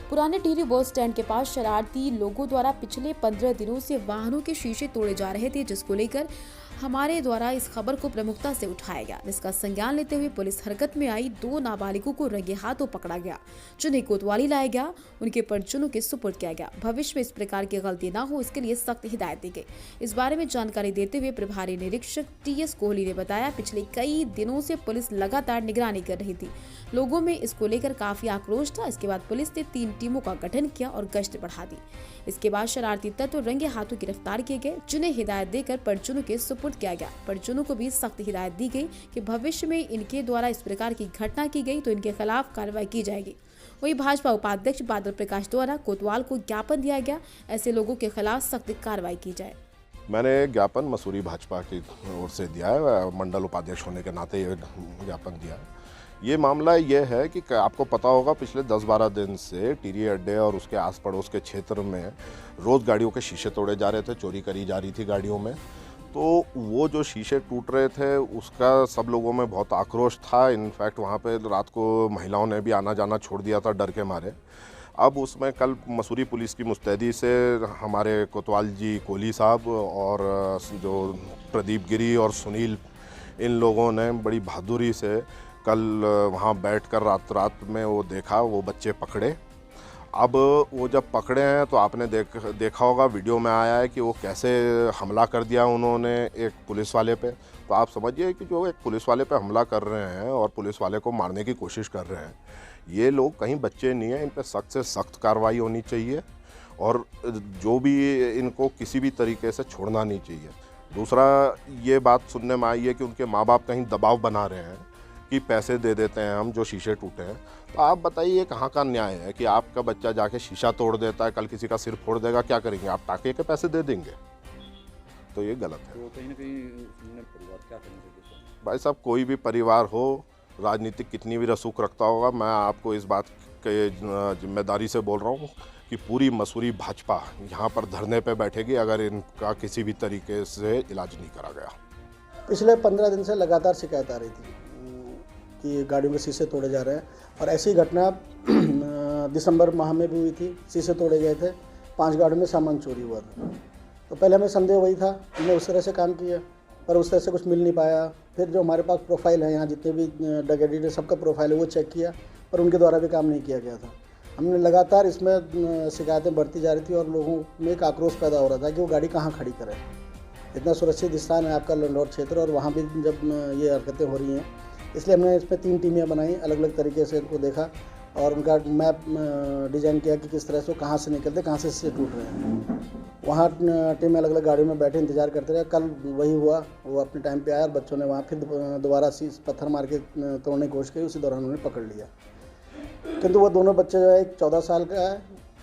पुराने Tehri bus stand के पास शरारती लोगों द्वारा पिछले 15 दिनों से वाहनों के शीशे तोड़े जा रहे थे, जिसको लेकर हमारे द्वारा इस खबर को प्रमुखता से उठाया गया, जिसका संज्ञान लेते हुए पुलिस हरकत में आई 2 नाबालिगों को रंगे हाथों पकड़ा गया, जिन्हें कोतवाली लाया गया, उनके परिजनों के सुपुर्द किया गया। भविष्य में इस प्रकार की गलती न हो, इसके लिए सख्त हिदायत दी गई। इस बारे में जानकारी देते हुए प्रभारी निरीक्षक TS कोहली ने बताया, पिछले कई दिनों से पुलिस लगातार निगरानी कर रही थी। लोगों में इसको लेकर काफी आक्रोश था। इसके बाद पुलिस ने 3 टीमों का गठन किया और गश्त बढ़ा दी। इसके बाद शरारती तत्व रंगे हाथों गिरफ्तार किए गए, जिन्हें हिदायत देकर परिजनों के सुपुर्द किया गया। परिजनों को भी सख्त हिदायत दी गई कि भविष्य में इनके द्वारा इस प्रकार की घटना की गई तो इनके खिलाफ कार्रवाई की जाएगी। वहीं भाजपा उपाध्यक्ष बादल प्रकाश द्वारा कोतवाल को ज्ञापन दिया गया, ऐसे लोगों के खिलाफ सख्त कार्रवाई की जाए। मैंने ज्ञापन मसूरी भाजपा की ओर से दिया है, मंडल उपाध्यक्ष होने के नाते ये ज्ञापन दिया है। ये मामला ये है कि आपको पता होगा, पिछले 10-12 दिन से टिहरी अड्डे और उसके आस पड़ोस के क्षेत्र में रोज़ गाड़ियों के शीशे तोड़े जा रहे थे, चोरी करी जा रही थी गाड़ियों में। तो वो जो शीशे टूट रहे थे उसका सब लोगों में बहुत आक्रोश था। इनफैक्ट वहाँ पे रात को महिलाओं ने भी आना जाना छोड़ दिया था डर के मारे। अब उसमें कल मसूरी पुलिस की मुस्तैदी से हमारे कोतवाल जी कोहली साहब और जो प्रदीप गिरी और सुनील, इन लोगों ने बड़ी बहादुरी से कल वहाँ बैठकर रात में वो देखा, वो बच्चे पकड़े। अब वो जब पकड़े हैं तो आपने देखा होगा, वीडियो में आया है कि वो कैसे हमला कर दिया उन्होंने एक पुलिस वाले पे। तो आप समझिए कि जो एक पुलिस वाले पे हमला कर रहे हैं और पुलिस वाले को मारने की कोशिश कर रहे हैं, ये लोग कहीं बच्चे नहीं हैं। इन पे सख्त से सख्त कार्रवाई होनी चाहिए और जो भी इनको किसी भी तरीके से छोड़ना नहीं चाहिए। दूसरा, ये बात सुनने में आई है कि उनके माँ बाप कहीं दबाव बना रहे हैं कि पैसे दे देते हैं हम जो शीशे टूटे हैं। तो आप बताइए कहाँ का न्याय है कि आपका बच्चा जाके शीशा तोड़ देता है, कल किसी का सिर फोड़ देगा, क्या करेंगे आप? टाके के पैसे दे देंगे? तो ये गलत है। तो कहीं ना कहीं परिवार क्या करना चाहिए? भाई साहब, कोई भी परिवार हो, राजनीतिक कितनी भी रसूख रखता होगा, मैं आपको इस बात के जिम्मेदारी से बोल रहा हूँ कि पूरी मसूरी भाजपा यहाँ पर धरने पे बैठेगी अगर इनका किसी भी तरीके से इलाज नहीं करा गया। पिछले 15 दिन से लगातार शिकायत आ रही थी कि गाड़ियों के शीशे तोड़े जा रहे हैं और ऐसी घटना दिसंबर माह में भी हुई थी। शीशे तोड़े गए थे, 5 गाड़ियों में सामान चोरी हुआ था। तो पहले हमें संदेह वही था, हमने उस तरह से काम किया पर उस तरह से कुछ मिल नहीं पाया। फिर जो हमारे पास प्रोफाइल है, यहाँ जितने भी डकैती सबका प्रोफाइल है वो चेक किया, पर उनके द्वारा भी काम नहीं किया गया था। हमने लगातार इसमें शिकायतें बढ़ती जा रही थी और लोगों में एक आक्रोश पैदा हो रहा था कि वो गाड़ी कहाँ खड़ी करें। इतना सुरक्षित स्थान है आपका लंडौर क्षेत्र और वहाँ भी जब ये हरकतें हो रही हैं, इसलिए हमने इसमें 3 टीमें बनाई, अलग अलग तरीके से इनको देखा और उनका मैप डिज़ाइन किया कि किस तरह से वो कहाँ से निकलते, कहाँ से टूट रहे हैं। वहाँ टीमें अलग अलग गाड़ियों में बैठे इंतजार करते रहे। कल वही हुआ, वो अपने टाइम पे आया और बच्चों ने वहाँ फिर दोबारा पत्थर मार के तोड़ने की कोशिश की। उसी दौरान उन्होंने पकड़ लिया। किंतु वो दोनों बच्चे जो है, एक 14 साल का है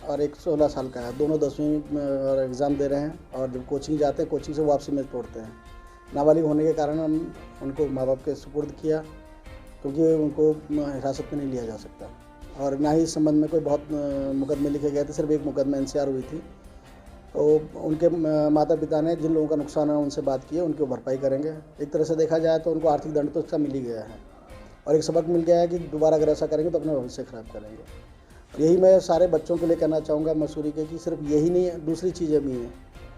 और एक 16 साल का है, दोनों 10वीं में एग्ज़ाम दे रहे हैं और जब कोचिंग जाते हैं, कोचिंग से वापसी में तोड़ते हैं। नाबालिग होने के कारण हम उनको माँ बाप के सुपुर्द किया, क्योंकि उनको हिरासत में नहीं लिया जा सकता और ना ही इस संबंध में कोई बहुत मुकदमे लिखे गए थे। सिर्फ एक मुकदमा NCR हुई थी। तो उनके माता पिता ने जिन लोगों का नुकसान है उनसे बात की है, उनकी भरपाई करेंगे। एक तरह से देखा जाए तो उनको आर्थिक दंड तो इसका मिल ही गया है और एक सबक मिल गया है कि दोबारा अगर ऐसा करेंगे तो अपना भविष्य खराब करेंगे। और यही मैं सारे बच्चों के लिए कहना चाहूँगा मसूरी के कि सिर्फ यही नहीं है, दूसरी चीज़ें भी हैं।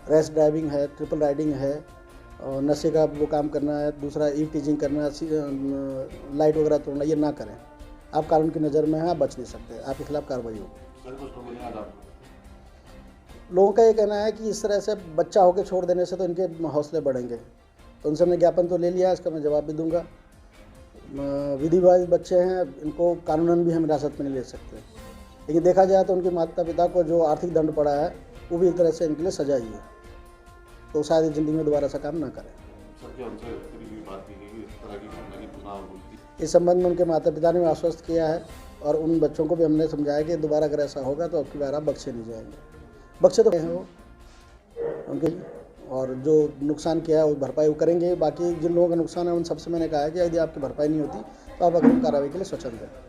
रैश ड्राइविंग है, ट्रिपल राइडिंग है और नशे का वो काम करना है, दूसरा टीजिंग करना, लाइट वगैरह तोड़ना, ये ना करें। आप कानून की नज़र में हैं, आप बच नहीं सकते, आपके खिलाफ कार्रवाई होगी। लोगों का ये कहना है कि इस तरह से बच्चा होकर छोड़ देने से तो इनके हौसले बढ़ेंगे। तो उनसे हमने ज्ञापन तो ले लिया, इसका मैं जवाब भी दूंगा। विधिवत बच्चे हैं, इनको कानूनन भी हम हिरासत में नहीं ले सकते, लेकिन देखा जाए तो उनके माता पिता को जो आर्थिक दंड पड़ा है वो भी एक तरह से इनके लिए सजा ही है। तो शायद ज़िंदगी में दोबारा ऐसा काम ना करें। इस संबंध में उनके माता पिता ने आश्वस्त किया है और उन बच्चों को भी हमने समझाया कि दोबारा अगर ऐसा होगा तो आपकी बार आप बख्शे नहीं जाएंगे। बख्शे तो हैं वो उनके, और जो नुकसान किया है वो भरपाई वो करेंगे। बाकी जिन लोगों का नुकसान है उन सबसे मैंने कहा है कि यदि आपकी भरपाई नहीं होती तो आप अग्रिम कार्रवाई के लिए स्वतंत्र हैं।